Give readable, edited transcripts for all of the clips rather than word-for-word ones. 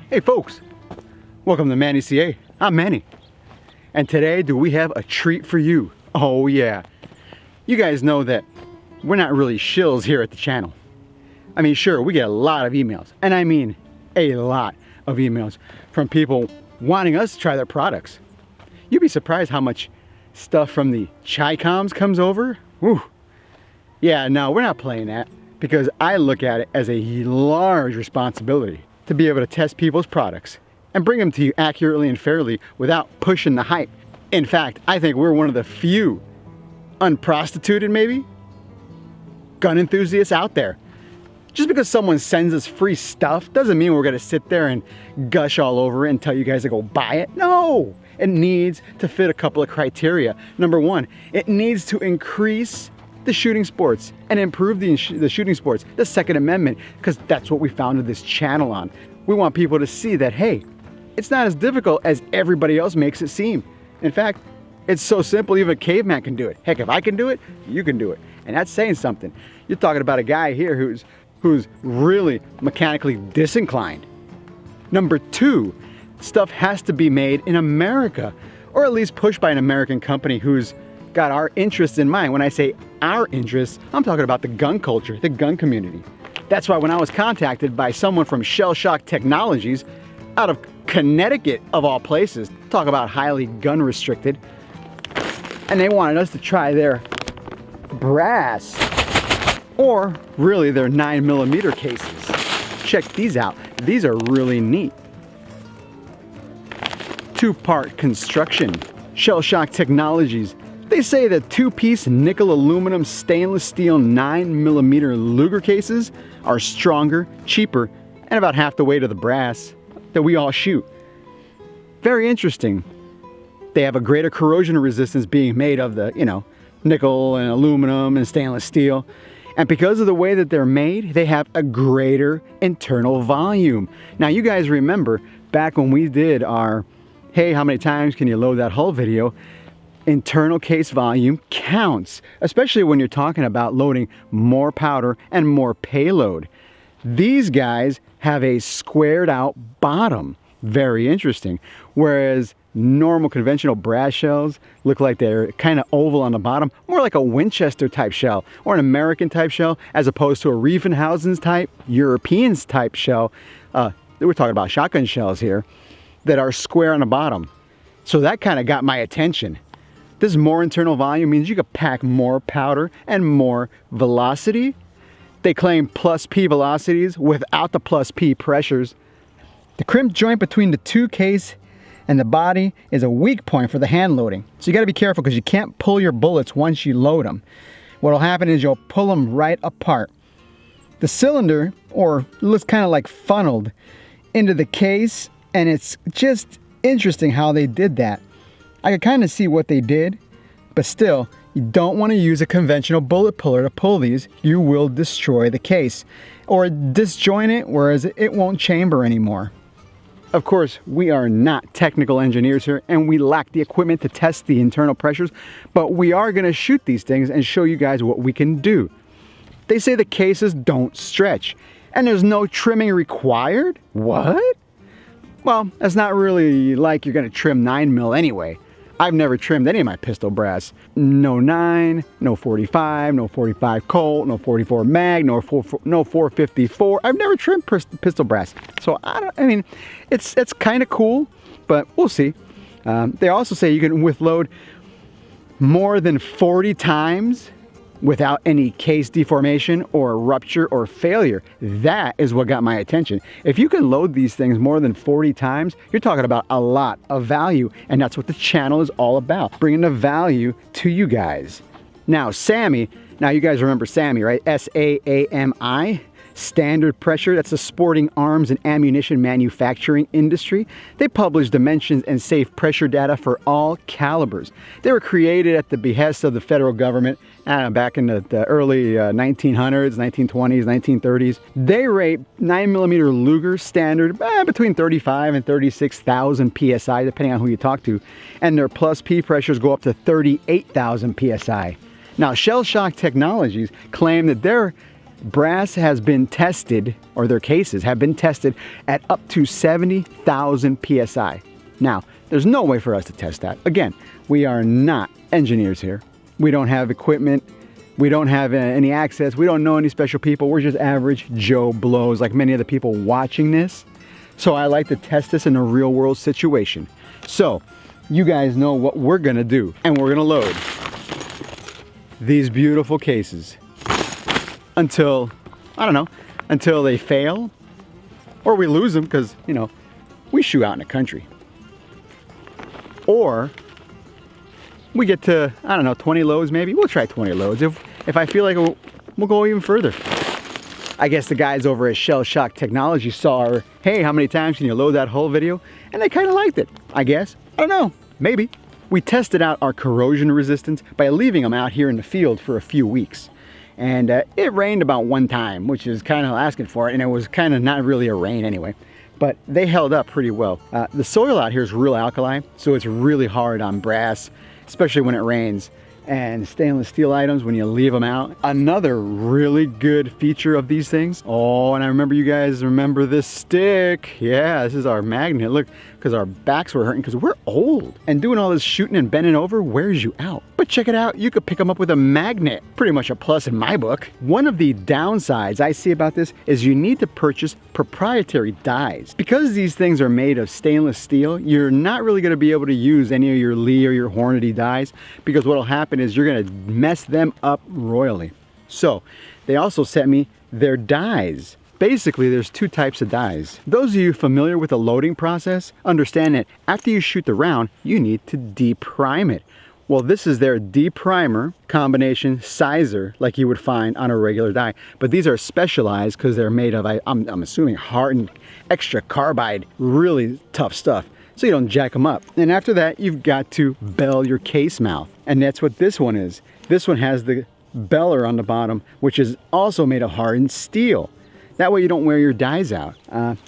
Hey folks, welcome to Manny CA. I'm Manny. And today we have a treat for you. Oh yeah. You guys know that we're not really shills here at the channel. I mean, sure, we get a lot of emails, and I mean a lot of emails from people wanting us to try their products. You'd be surprised how much stuff from the Chi-Coms comes over. Whew. Yeah, no, we're not playing that because I look at it as a large responsibility to be able to test people's products and bring them to you accurately and fairly without pushing the hype. In fact, I think we're one of the few unprostituted, maybe, gun enthusiasts out there. Just because someone sends us free stuff doesn't mean we're gonna sit there and gush all over it and tell you guys to go buy it. No, it needs to fit a couple of criteria. Number one, it needs to increase the shooting sports and improve the shooting sports, the Second Amendment, because that's what we founded this channel on. We want people to see that, hey, it's not as difficult as everybody else makes it seem. In fact, it's so simple, even a caveman can do it. Heck, if I can do it, you can do it. And that's saying something. You're talking about a guy here who's really mechanically disinclined. Number two, stuff has to be made in America, or at least pushed by an American company who's got our interests in mind. When I say our interests, I'm talking about the gun culture, the gun community. That's why when I was contacted by someone from Shell Shock Technologies out of Connecticut, of all places, talk about highly gun restricted, and they wanted us to try their brass, or really their 9mm cases. Check these out. These are really neat. Two-part construction. Shell Shock Technologies. They say that two-piece nickel aluminum stainless steel 9mm Luger cases are stronger, cheaper, and about half the weight of the brass that we all shoot. Very interesting. They have a greater corrosion resistance being made of the, nickel and aluminum and stainless steel. And because of the way that they're made, they have a greater internal volume. Now, you guys remember back when we did our, hey, how many times can you load that hull video? Internal case volume counts, especially when you're talking about loading more powder and more payload. These guys have a squared out bottom. Very interesting. Whereas normal conventional brass shells look like they're kind of oval on the bottom, more like a Winchester type shell or an American type shell, as opposed to a Riefenhausen's type, Europeans type shell. We're talking about shotgun shells here that are square on the bottom. So that kind of got my attention. This more internal volume means you can pack more powder and more velocity. They claim plus P velocities without the plus P pressures. The crimp joint between the two case and the body is a weak point for the hand loading. So you gotta be careful because you can't pull your bullets once you load them. What'll happen is you'll pull them right apart. The cylinder, or looks kind of like funneled into the case, and it's just interesting how they did that. I could kind of see what they did, but still, you don't want to use a conventional bullet puller to pull these. You will destroy the case or disjoint it, whereas it won't chamber anymore. Of course, we are not technical engineers here, and we lack the equipment to test the internal pressures, but we are going to shoot these things and show you guys what we can do. They say the cases don't stretch, and there's no trimming required? What? Well, that's not really like you're going to trim 9mm anyway. I've never trimmed any of my pistol brass. No 9, no 45, no 45 Colt, no 44 Mag, no 454. I've never trimmed pistol brass. So I mean, it's kind of cool, but we'll see. They also say you can withload more than 40 times without any case deformation or rupture or failure. That is what got my attention. If you can load these things more than 40 times, you're talking about a lot of value, and that's what the channel is all about, bringing the value to you guys. Now, SAAMI, now you guys remember SAAMI, right? S-A-A-M-I, Standard Pressure. That's the sporting arms and ammunition manufacturing industry. They publish dimensions and safe pressure data for all calibers. They were created at the behest of the federal government back in the early 1900s, 1920s, 1930s. They rate 9mm Luger standard between 35 and 36,000 PSI, depending on who you talk to. And their plus P pressures go up to 38,000 PSI. Now, Shell Shock Technologies claim that their brass has been tested, or their cases have been tested at up to 70,000 PSI. Now, there's no way for us to test that. Again, we are not engineers here. We don't have equipment. We don't have any access. We don't know any special people. We're just average Joe Blows like many of the people watching this. So I like to test this in a real world situation. So you guys know what we're gonna do. And we're gonna load these beautiful cases until, I don't know, until they fail or we lose them because, you know, we shoot out in the country. Or we get to, I don't know, 20 loads maybe. We'll try 20 loads. If I feel like we'll go even further. I guess the guys over at Shell Shock Technology saw our, hey, how many times can you load that whole video? And they kind of liked it, I guess. I don't know, maybe. We tested out our corrosion resistance by leaving them out here in the field for a few weeks. And it rained about one time, which is kind of asking for it. And it was kind of not really a rain anyway. But they held up pretty well. The soil out here is real alkali, so it's really hard on brass, especially when it rains. And stainless steel items, when you leave them out. Another really good feature of these things. Oh, and I remember you guys remember this stick. Yeah, this is our magnet. Look, because our backs were hurting because we're old. And doing all this shooting and bending over wears you out. But check it out, you could pick them up with a magnet. Pretty much a plus in my book. One of the downsides I see about this is you need to purchase proprietary dies. Because these things are made of stainless steel, you're not really going to be able to use any of your Lee or your Hornady dies, because what'll happen is you're going to mess them up royally. So they also sent me their dies. Basically, there's two types of dies. Those of you familiar with the loading process understand that after you shoot the round, you need to deprime it. Well, this is their deprimer combination sizer like you would find on a regular die. But these are specialized because they're made of, I'm assuming, hardened extra carbide, really tough stuff. So you don't jack them up. And after that, you've got to bell your case mouth. And that's what this one is. This one has the beller on the bottom, which is also made of hardened steel. That way you don't wear your dies out.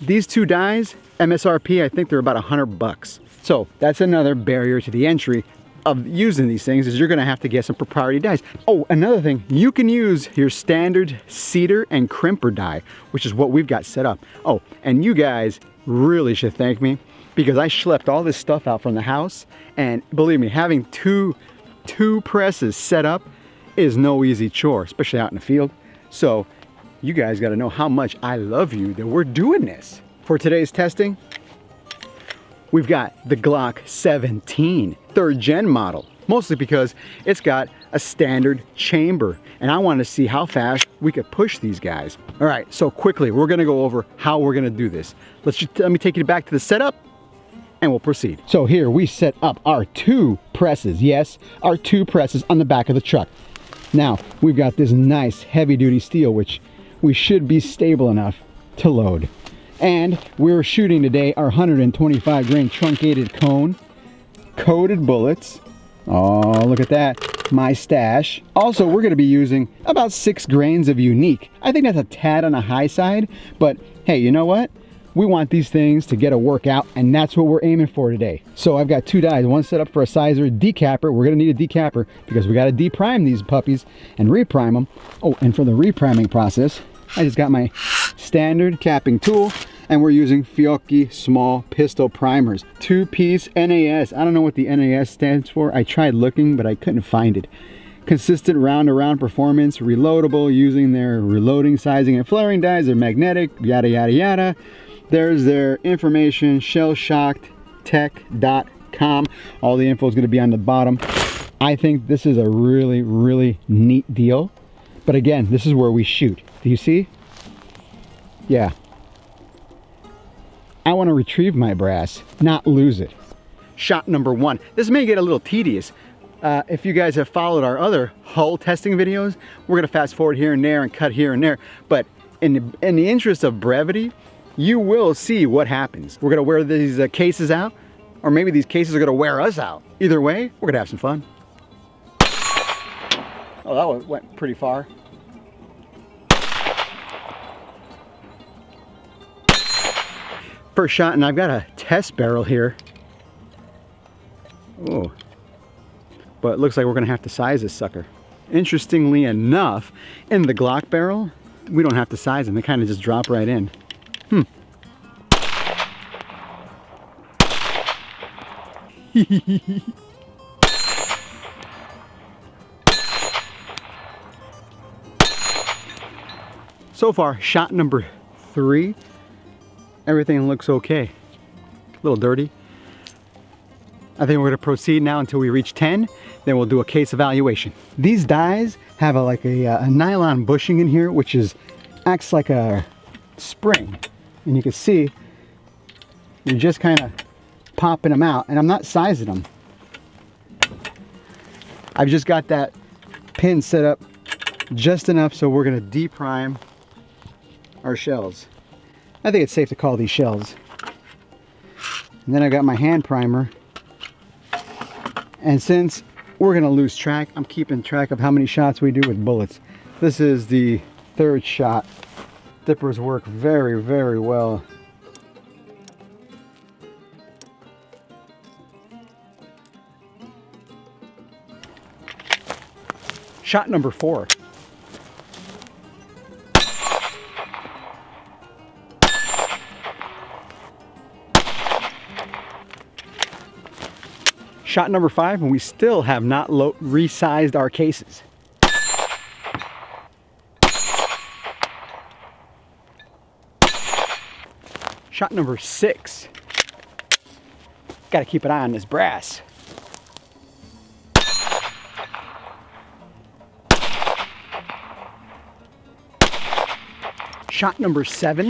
These two dies, MSRP, I think they're about $100. So that's another barrier to the entry of using these things, is you're gonna have to get some proprietary dies. Oh, another thing, you can use your standard cedar and crimper die, which is what we've got set up. Oh, and you guys really should thank me, because I schlepped all this stuff out from the house, and believe me, having two presses set up is no easy chore, especially out in the field. So you guys got to know how much I love you that we're doing this. For today's testing, we've got the Glock 17 3rd gen model, mostly because it's got a standard chamber, and I want to see how fast we could push these guys. All right, so quickly, we're going to go over how we're going to do this. Let me take you back to the setup, and we'll proceed. So here we set up our two presses. Yes, our two presses on the back of the truck. Now, we've got this nice heavy-duty steel, which we should be stable enough to load. And we're shooting today our 125 grain truncated cone, coated bullets. Oh, look at that, my stash. Also, we're gonna be using about 6 grains of unique. I think that's a tad on the high side, but hey, you know what? We want these things to get a workout, and that's what we're aiming for today. So I've got 2 dies, one set up for a sizer decapper. We're gonna need a decapper because we gotta deprime these puppies and reprime them. Oh, and for the repriming process, I just got my standard capping tool, and we're using Fiocchi small pistol primers. 2-piece NAS. I don't know what the NAS stands for. I tried looking, but I couldn't find it. Consistent round-to-round performance, reloadable using their reloading, sizing, and flaring dies. They're magnetic, yada, yada, yada. There's their information, shellshocktech.com. All the info is going to be on the bottom. I think this is a really, really neat deal. But again, this is where we shoot. Do you see? Yeah. I want to retrieve my brass, not lose it. Shot number 1. This may get a little tedious. If you guys have followed our other hull testing videos, we're going to fast forward here and there and cut here and there. But in the interest of brevity, you will see what happens. We're going to wear these cases out, or maybe these cases are going to wear us out. Either way, we're going to have some fun. Oh, that one went pretty far. First shot, and I've got a test barrel here. Oh, but it looks like we're gonna have to size this sucker. Interestingly enough, in the Glock barrel, we don't have to size them. They kind of just drop right in. So far, shot number 3, everything looks okay. A little dirty. I think we're gonna proceed now until we reach 10, then we'll do a case evaluation. These dies have a nylon bushing in here, which acts like a spring. And you can see, you're just kind of popping them out, and I'm not sizing them. I've just got that pin set up just enough so we're gonna deprime our shells. I think it's safe to call these shells. And then I got my hand primer. And since we're gonna lose track, I'm keeping track of how many shots we do with bullets. This is the 3rd shot. Dippers work very, very well. Shot number 4. Shot number 5, and we still have not resized our cases. Shot number 6. Got to keep an eye on this brass. Shot number 7.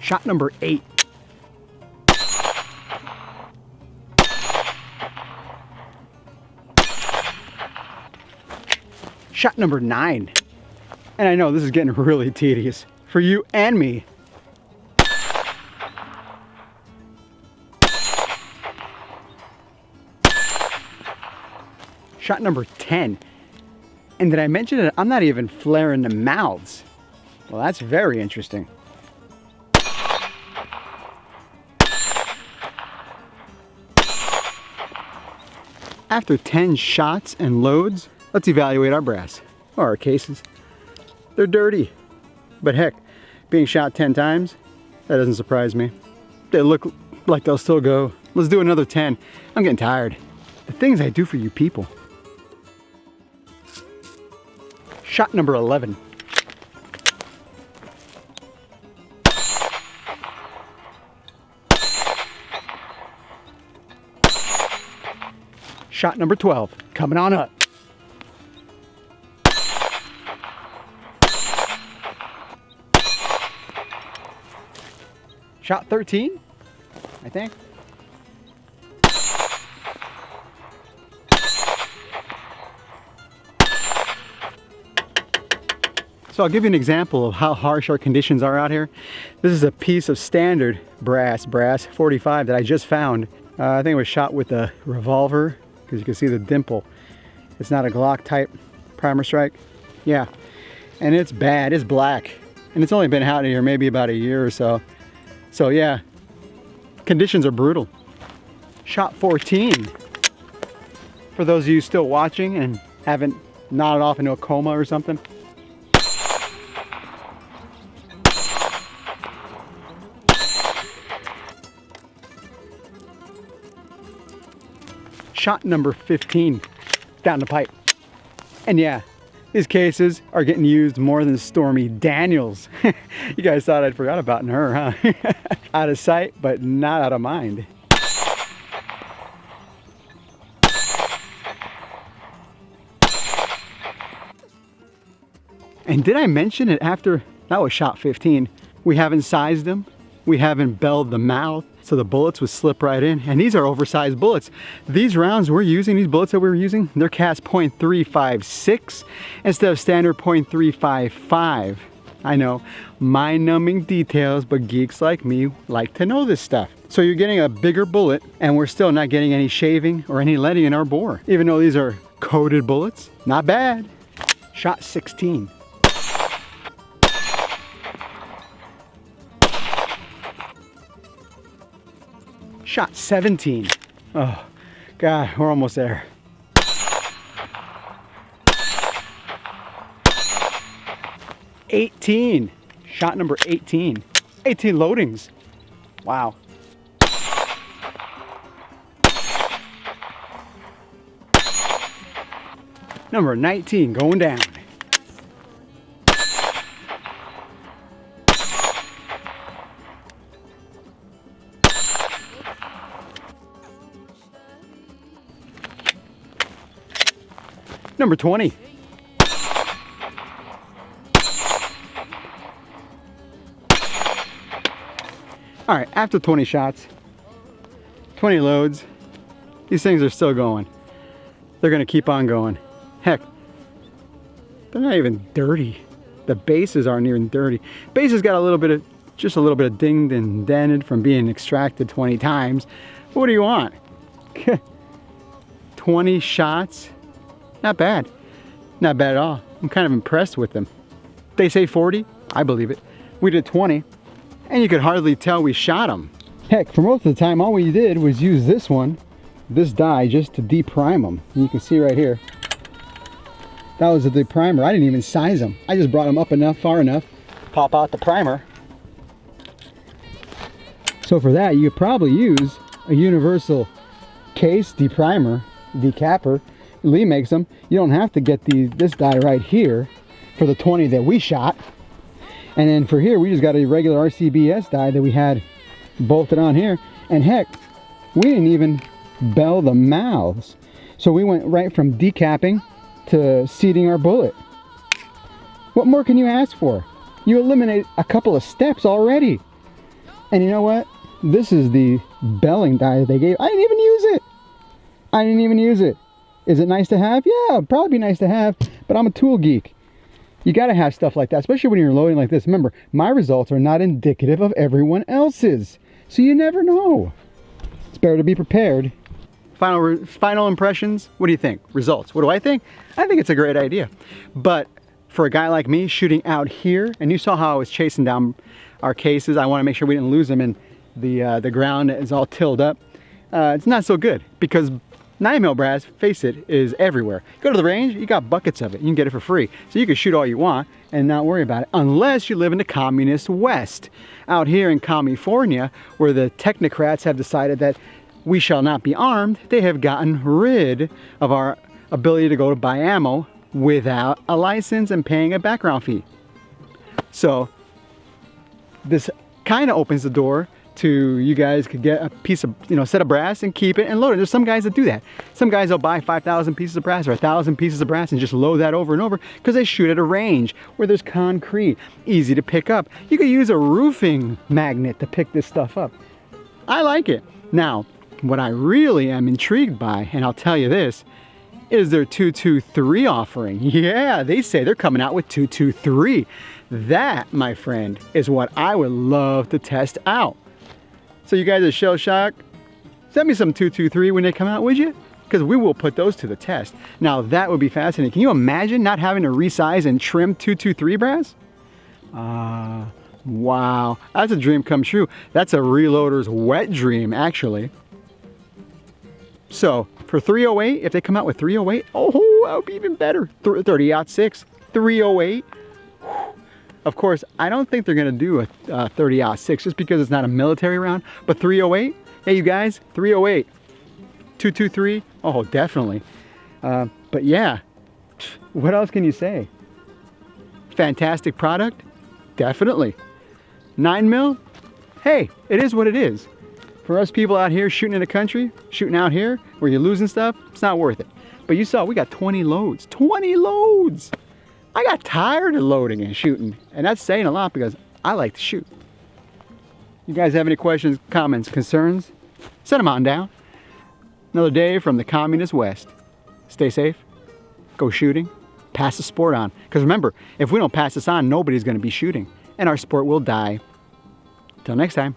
Shot number 8. Shot number 9. And I know this is getting really tedious for you and me. Shot number 10. And did I mention that I'm not even flaring the mouths? Well, that's very interesting. After 10 shots and loads, let's evaluate our brass, or our cases. They're dirty, but heck, being shot 10 times, that doesn't surprise me. They look like they'll still go. Let's do another 10. I'm getting tired. The things I do for you people. Shot number 11. Shot number 12, coming on up. Shot 13, I think. So I'll give you an example of how harsh our conditions are out here. This is a piece of standard brass 45 that I just found. I think it was shot with a revolver, because you can see the dimple. It's not a Glock type primer strike. Yeah, and it's bad, it's black. And it's only been out here maybe about a year or so. So yeah, conditions are brutal. Shot 14. For those of you still watching and haven't nodded off into a coma or something. Shot number 15, down the pipe. And yeah, these cases are getting used more than Stormy Daniels. You guys thought I'd forgot about her, huh? Out of sight, but not out of mind. And did I mention that after, that was shot 15, we haven't sized them, we haven't belled the mouth, so the bullets would slip right in. And these are oversized bullets. These rounds we're using, these bullets that we're using, they're cast .356 instead of standard .355. I know, mind-numbing details, but geeks like me like to know this stuff. So you're getting a bigger bullet, and we're still not getting any shaving or any leading in our bore. Even though these are coated bullets, not bad. Shot 16. Shot 17. Oh, God, we're almost there. 18. Shot number 18. 18 loadings. Wow. Number 19 going down. Number 20. All right, after 20 shots, 20 loads, these things are still going. They're gonna keep on going. Heck, they're not even dirty. The bases aren't even dirty. Bases got a little bit of, just a little bit of dinged and dented from being extracted 20 times. What do you want? 20 shots, not bad. Not bad at all. I'm kind of impressed with them. They say 40, I believe it. We did 20, and you could hardly tell we shot them. Heck, for most of the time, all we did was use this one, this die, just to deprime them. And you can see right here, that was a deprimer. I didn't even size them. I just brought them up enough, far enough, pop out the primer. So for that, you could probably use a universal case deprimer, decapper. Lee makes them. You don't have to get this die right here for the 20 that we shot. And then for here, we just got a regular RCBS die that we had bolted on here. And heck, we didn't even bell the mouths. So we went right from decapping to seating our bullet. What more can you ask for? You eliminate a couple of steps already. And you know what? This is the belling die that they gave. I didn't even use it. I didn't even use it. Is it nice to have? Yeah, it'd probably be nice to have, but I'm a tool geek. You gotta have stuff like that, especially when you're loading like this. Remember, my results are not indicative of everyone else's, so you never know. It's better to be prepared. Final impressions, what do you think? Results, what do I think? I think it's a great idea. But for a guy like me shooting out here, and you saw how I was chasing down our cases, I wanna make sure we didn't lose them, and the ground is all tilled up. It's not so good, because 9mm brass, face it, is everywhere. Go to the range, you got buckets of it. You can get it for free. So you can shoot all you want and not worry about it, unless you live in the communist West. Out here in California, where the technocrats have decided that we shall not be armed, they have gotten rid of our ability to go to buy ammo without a license and paying a background fee. So this kind of opens the door to you guys could get a piece of, set of brass and keep it and load it. There's some guys that do that. Some guys will buy 5,000 pieces of brass or 1,000 pieces of brass and just load that over and over because they shoot at a range where there's concrete, easy to pick up. You could use a roofing magnet to pick this stuff up. I like it. Now, what I really am intrigued by, and I'll tell you this, is their 223 offering. Yeah, they say they're coming out with 223. That, my friend, is what I would love to test out. So you guys at Shell Shock, send me some 223 when they come out, would you? Because we will put those to the test. Now that would be fascinating. Can you imagine not having to resize and trim 223 brass? Wow, that's a dream come true. That's a reloader's wet dream, actually. So for 308, if they come out with 308, oh, that would be even better. 30-06, 308. Of course, I don't think they're gonna do a 30-06 just because it's not a military round, but 308, hey you guys, 308, 223, oh definitely. But yeah, what else can you say? Fantastic product, definitely. 9mm, hey, it is what it is. For us people out here shooting in the country, shooting out here where you're losing stuff, it's not worth it. But you saw, we got 20 loads, 20 loads. I got tired of loading and shooting, and that's saying a lot because I like to shoot. You guys have any questions, comments, concerns? Send them on down. Another day from the communist West. Stay safe, go shooting, pass the sport on. Because remember, if we don't pass this on, nobody's going to be shooting, and our sport will die. Till next time.